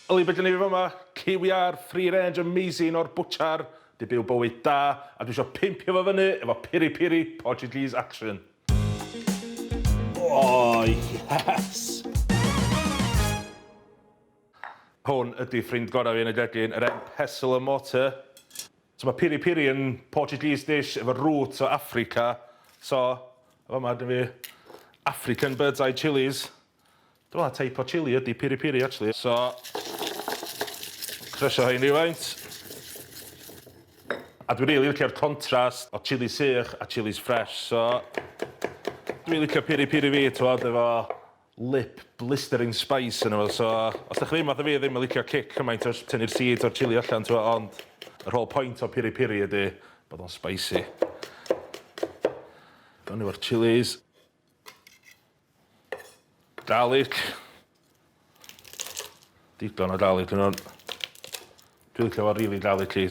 Yli beth ni fi fyma, Cyw Iâr, free range amazing o'r bwtsiar, di byw bywyd da, a dwi eisiau pimpio fo fyny efo piri-piri Portuguese action. Oh, yes! Hwn ydy ffrind gorau fi yn y gegin, yr enw pestle and mortar. So mae piri-piri'n Portuguese dish efo roots o Africa. So, yma dyn fi African bird's eye chilies. Dwi'n meddwl teip o chili ydy piri-piri, actually. So, crysio hyn rhywfaint. A dwi'n rili licio'r contrast o chili sych a chilis ffres. So, dwi'n licio piri-piri fi, twod, efo lip blistering spice yn efo. So, os ydych chi ddim fath o fi ddim yn licio cic cymaint o tynnu'r seeds o'r chili allan, twod, ond yr whole point o piri-piri ydy bod o'n spicy. Fewn efo'r chilis. Garlleg. Digon o garlleg yn hwn. Dwi'n licio fo rili garlleg i.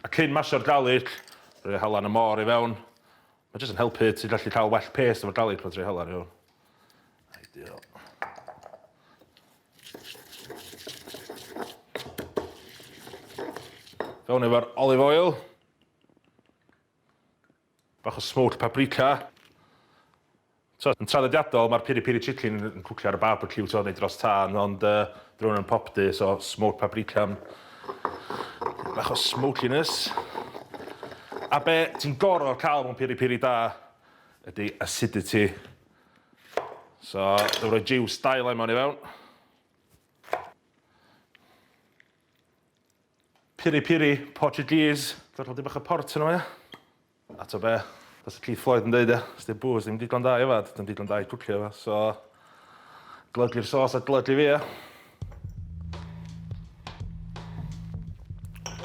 A cyn masio'r garlleg, rhoi halan y môr i fewn. Mae jyst yn helpu ti'n gallu cael well paste efo'r garlleg pan rhoi halan i fewn. Ideal. Fewn efo'r olive oil. Bach o smoked paprica. So, yn traddodiadol, mae'r piri-piri chicken yn cwcio ar y barbecue to neu dros tân, ond drwy'n yn popdi, so smoked paprika. Bach o smokiness. A be ti'n gorfod cael mewn piri-piri da ydy acidity. So, dwi'n rhoi juice 2 lemon i fewn. Piri-piri Portuguese. Dwi'n rhoi bach o port yn o, ia. A to be, that's Keith Floyd yn dweud, os di'r bwys, ddim digon da i fad, ddim digon da i cwcio efo. So, glydlu'r sos a glydlu fi, ia.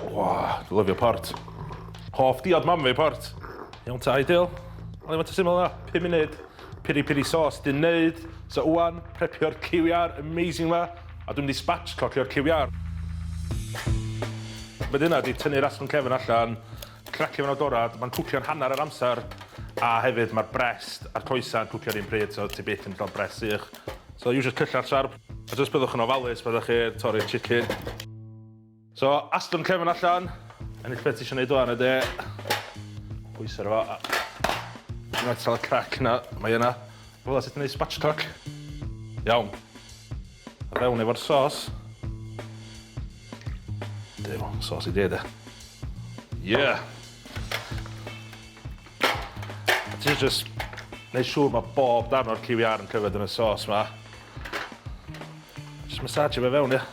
Wow, dwi'n lyfio port. Hoff diod mam fi port. Iawn ta, ideal. Ond mae'n syml na, 5 munud, piri-piri sos di'n neud. So, wan, prepio'r Cyw Iâr, amazing ma, a dwi'n mynd i spatchcockio'r Cyw Iâr. Bydd yna di tynnu'r asgwrn cefn allan, cracio fe'n odorad, mae'n cwcio'n hanner ar amser, a hefyd mae'r brest a'r coesa'n cwcio'r un pryd, so ti byth yn cael brest sych. So, yw'r cylla'r siarp, a jyst byddwch yn ofalus byddwch chi torri'r chicken. So, asgwrn cefn allan, ennill beth ti eisiau gwneud o'n ydy. Pwysau efo. Dwi'n cael y crac na, mae yna. Fel sut yn gwneud spatchcock. Iawn. A fewn efo'r sos. Dew, sos i dweud e. Yeah. Ti'n just gwneud siŵr mae bob darn o'r Cyw Iâr yn cyfyd yn y sos ma. Just massage fe fewn, ia.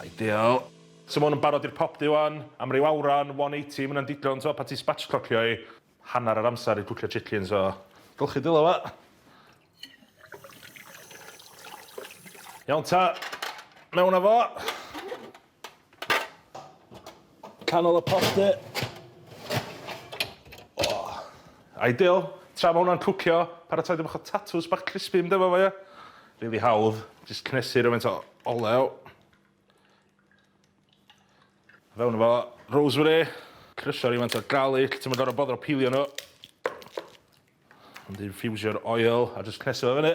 Ideal. So mae hwn yn barod i'r popdi wan, am ryw awran, 180, mae'n digon, so, pan ti spatchcockio i hanner ar amser i cwcio chicken, so gylch chi dilo fa. Iawn ta, mewn â fo. Canol y popdi. Oh, ideal. Tra mae hwnna'n cwcio, paratoi dim bach o tatws bach crispy yn dyfo fo, ia. Really hawdd, just cnesu rhywfaint o olew. Fewn efo Rhosmari, crysio rhywfaint o garlic, ti'n mynd gorau boddro pilio nhw. Ond infusio'r oil a just cnesu fo fyny.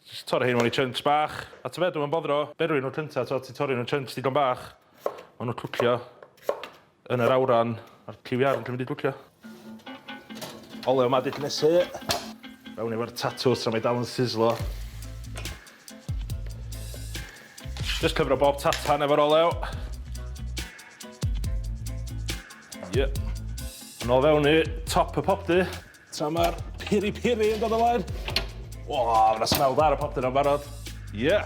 Just torri hyn mewn i chunks bach. A ta fe, dwi'n boddro, berwi nhw'n cynta, ti'n torri nhw'n chunks digon bach. Maen nhw'n cwcio yn yr awran a'r Cyw Iâr yn cymryd i cwcio. Olew ma di cnesu. Fewn efo'r tatws tra mae dal yn sizzlo. Just cyfro bob tatan efo'r olew. Ie. Yn ôl fewn i top y popdi. Tra mae'r piri-piri yn dod ymlaen. Wow, fyna smell dar y popdi na'n barod. Ie.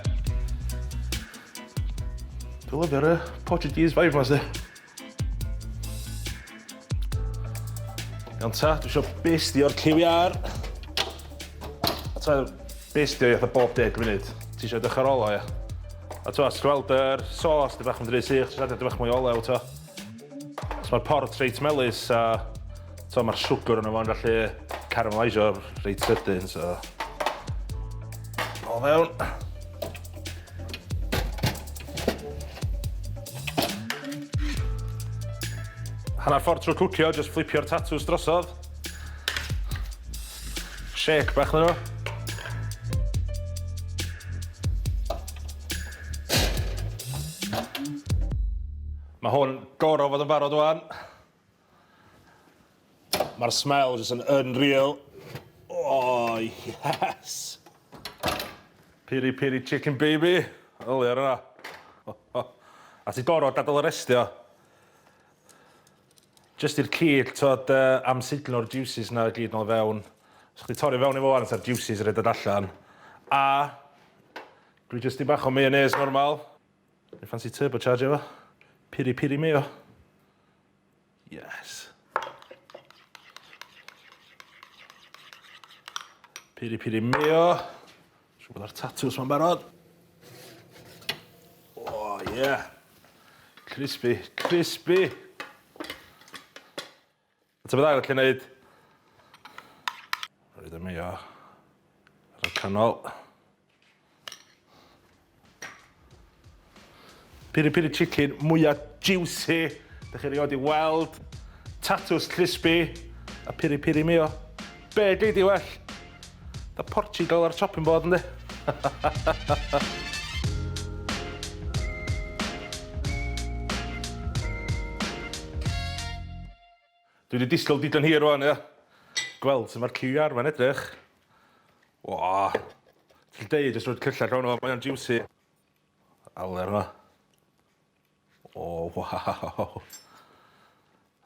Dwi'n lyfio'r Portuguese vibe mas di. Iawn ta, dwi eisiau bestio'r Cyw Iâr. A ta, bestio i eitha bob 10 munud. Ti eisiau dechrau olo, ia. A to, os gweld yr sos, di bach yn dri sych, ti'n di bach mwy olew, to. Os mae'r port reit melys, a to, mae'r siwgr yn yma'n gallu caramelaisio'r reit sydyn, so. O fewn. Hanner ffordd trwy'r cwcio, just flipio'r tatws drosodd. shake bach na nhw. Mae hwn goro fod yn barod wan. Mae'r smell jyst yn unreal. Oh, yes! Piri-piri chicken baby. Olew ar yna. A ti goro gadael yr estio. Just i'r cyd, tod am teimlo'r juices na gyd nôl fewn. Os chdi torri fewn i fo wan, sa'r juices yn edrych allan. A dwi just i bach o mayonnaise normal. Dwi'n fancy turbocharge efo. Piri-piri mayo. Yes. Piri-piri mayo. Siw bod ar tatws ma'n barod. Oh, yeah. Crispy, crispy. A ta byddai gallu neud. Rhaid y mayo. Ar y canol. Piri-piri chicken mwyaf juicy. Dych chi rioed i weld. Tatws crispy. A piri-piri mayo. Be gyd i well? Da Portugal ar chopping board yndi? Dwi wedi disgwyl digon hir rwan, ia. Gweld sut mae'r Cyw Iâr ma'n edrych. Wow. Ti'n deud, jyst rwy'n cyllall rhawn o, mae'n juicy. Aler yma. Oh, wow.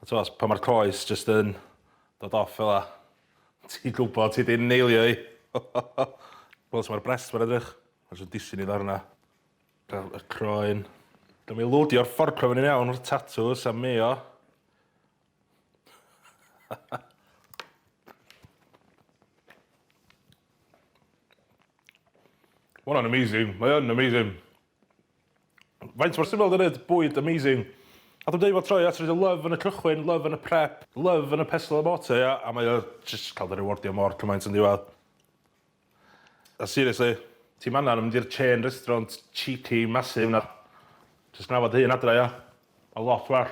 A t'was, pan mae'r coes jyst yn dod off fel la. Ti'n gwybod, ti di'n neilio i. Wel, mae'r breast ma'n edrych. Mae'n jyst disyn i ddarna. Y croen. Dwi'n mynd i lwdio'r fforclo fan i'n iawn o'r tatws a mayo. Mae hwnna'n amazing. Mae hwnna'n amazing. Faint mor syml dyn nhw'n bwyd amazing. A dwi'n dweud fod troi at rydw love yn y cychwyn, love yn y prep, love yn y pesl y bote, ia. A mae o just cael dy rewardio mor cymaint yn diwedd. A seriously, ti manna yn mynd i'r chain restaurant cheeky, massive na. Just na fod hyn adra, ia. A lot well.